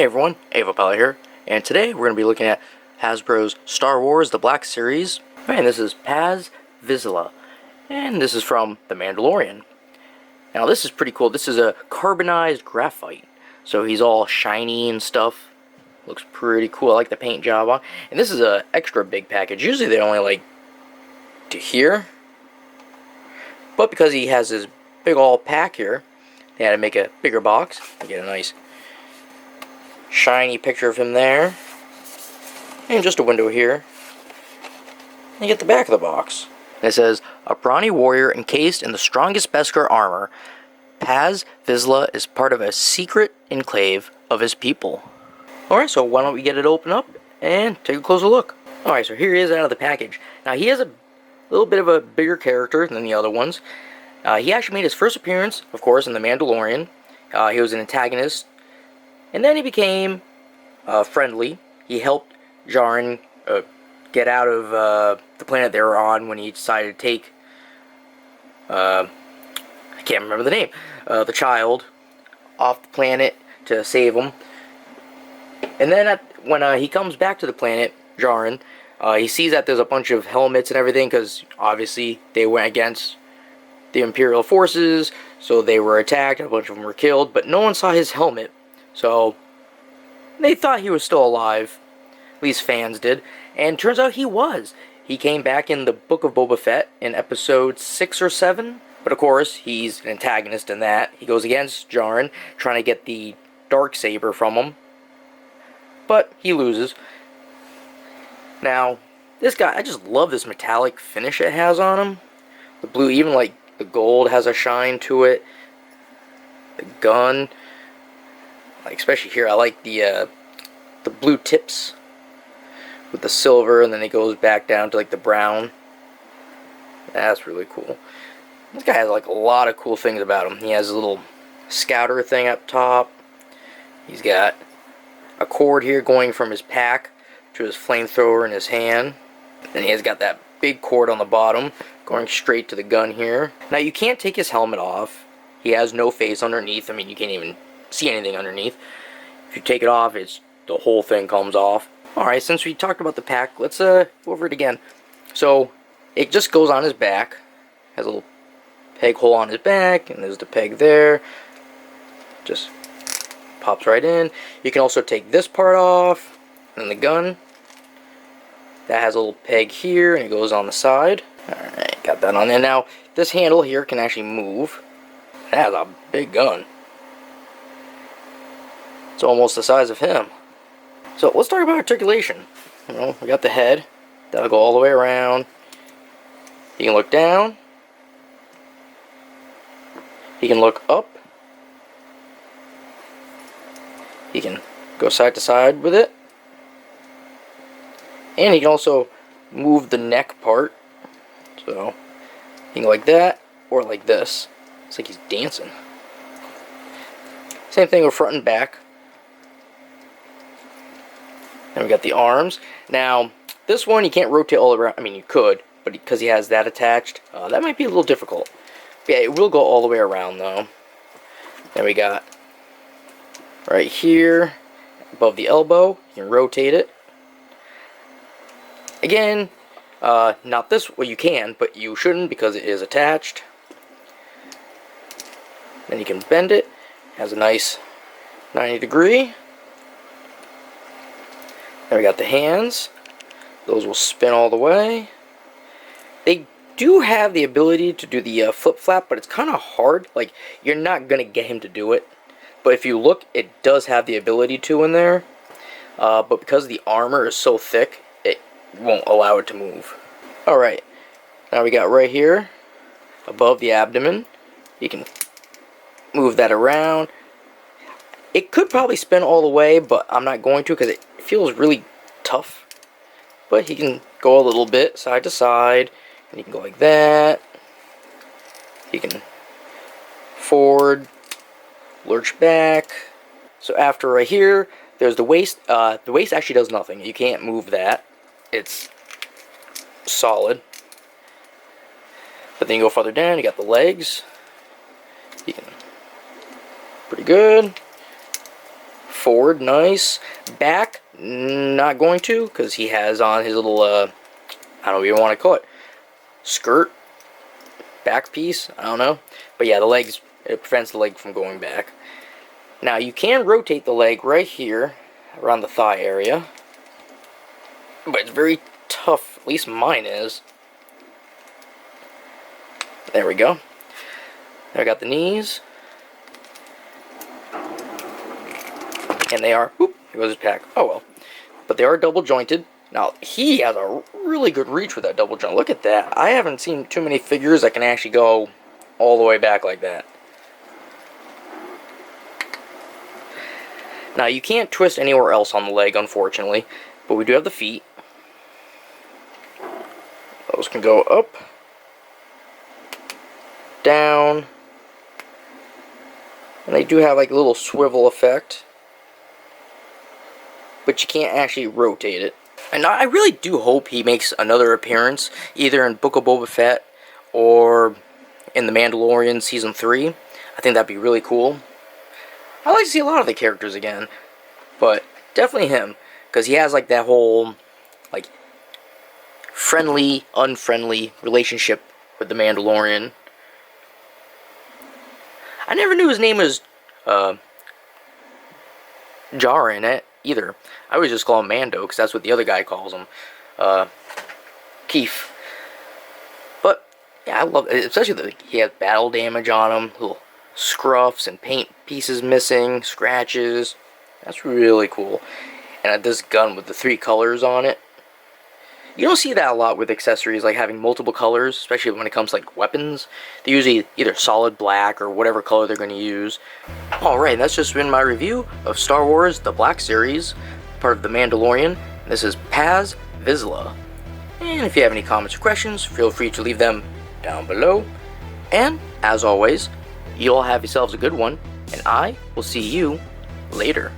Hey everyone, Ava here, and today we're going to be looking at Hasbro's Star Wars The Black Series. And this is Vizsla, and this is from The Mandalorian. Now this is pretty cool. This is a carbonized graphite, so he's all shiny and stuff. Looks pretty cool. I like the paint job on. And this is a extra big package. Usually they only like to here, but because he has this big old pack here, they had to make a bigger box. You get a nice shiny picture of him there, and just a window here. And you get the back of the box. And it says, a brawny warrior encased in the strongest Beskar armor, Paz Vizsla is part of a secret enclave of his people. Alright, so why don't we get it open up and take a closer look. Alright, so here he is out of the package. Now he has a little bit of a bigger character than the other ones. He actually made his first appearance, of course, in The Mandalorian. He was an antagonist, and then he became friendly. He helped Djarin get out of the planet they were on when he decided to take, I can't remember the name, the child off the planet to save him. And then when he comes back to the planet, Djarin, he sees that there's a bunch of helmets and everything, because obviously they went against the Imperial forces, so they were attacked, a bunch of them were killed, but no one saw his helmet, so they thought he was still alive. At least fans did. And turns out he was. He came back in the Book of Boba Fett in episode 6 or 7, but of course he's an antagonist in that. He goes against Djarin, trying to get the Darksaber from him, but he loses. Now, this guy, I just love this metallic finish it has on him. The blue, even like the gold has a shine to it. The gun, like especially here, I like the blue tips with the silver, and then it goes back down to like the brown. That's really cool. This guy has like a lot of cool things about him. He has a little scouter thing up top. He's got a cord here going from his pack to his flamethrower in his hand. And he has got that big cord on the bottom going straight to the gun here. Now you can't take his helmet off. He has no face underneath. I mean, you can't even see anything underneath. If you take it off, the whole thing comes off. Alright, since we talked about the pack, let's go over it again. So it just goes on his back. Has a little peg hole on his back, and there's the peg there. Just pops right in. You can also take this part off, and then the gun that has a little peg here, and it goes on the side. Alright, got that on there. Now this handle here can actually move. It has a big gun. It's almost the size of him. So let's talk about articulation. You know, we got the head that'll go all the way around. He can look down. He can look up. He can go side to side with it. And he can also move the neck part. So he can go like that or like this. It's like he's dancing. Same thing with front and back. And we got the arms. Now, this one you can't rotate all around. I mean, you could, but because he has that attached, that might be a little difficult. But yeah, it will go all the way around, though. Then we got right here, above the elbow, you can rotate it. Again, not this, well, you can, but you shouldn't because it is attached. Then you can bend it. Has a nice 90-degree. Then we got the hands. Those will spin all the way. They do have the ability to do the flip-flap, but it's kind of hard. Like, you're not going to get him to do it. But if you look, it does have the ability to in there. But because the armor is so thick, it won't allow it to move. Alright, now we got right here, above the abdomen. You can move that around. It could probably spin all the way, but I'm not going to because it feels really tough. But he can go a little bit side to side, and he can go like that. He can forward, lurch back. So after right here, there's the waist. The waist actually does nothing. You can't move that. It's solid. But then you go farther down, you got the legs. You can, pretty good. Forward, nice. Back, not going to, because he has on his little, I don't know what you want to call it, skirt, back piece, I don't know. But yeah, the legs, it prevents the leg from going back. Now, you can rotate the leg right here, around the thigh area. But it's very tough, at least mine is. There we go. I got the knees. And they are, whoop, here goes his pack. Oh well. But they are double jointed. Now, he has a really good reach with that double joint. Look at that. I haven't seen too many figures that can actually go all the way back like that. Now, you can't twist anywhere else on the leg, unfortunately. But we do have the feet. Those can go up, down, and they do have like a little swivel effect, but you can't actually rotate it. And I really do hope he makes another appearance, either in Book of Boba Fett or in The Mandalorian Season 3. I think that'd be really cool. I like to see a lot of the characters again, but definitely him, because he has like that whole like friendly, unfriendly relationship with the Mandalorian. I never knew his name was Jar in it either. I always just call him Mando because that's what the other guy calls him, Keith. But yeah, I love it, especially that he has battle damage on him, little scruffs and paint pieces missing, scratches. That's really cool. And this gun with the 3 colors on it. You don't see that a lot with accessories, like having multiple colors, especially when it comes to like weapons. They're usually either solid black or whatever color they're going to use. Alright, that's just been my review of Star Wars The Black Series, part of The Mandalorian. This is Paz Vizsla. And if you have any comments or questions, feel free to leave them down below. And, as always, you all have yourselves a good one, and I will see you later.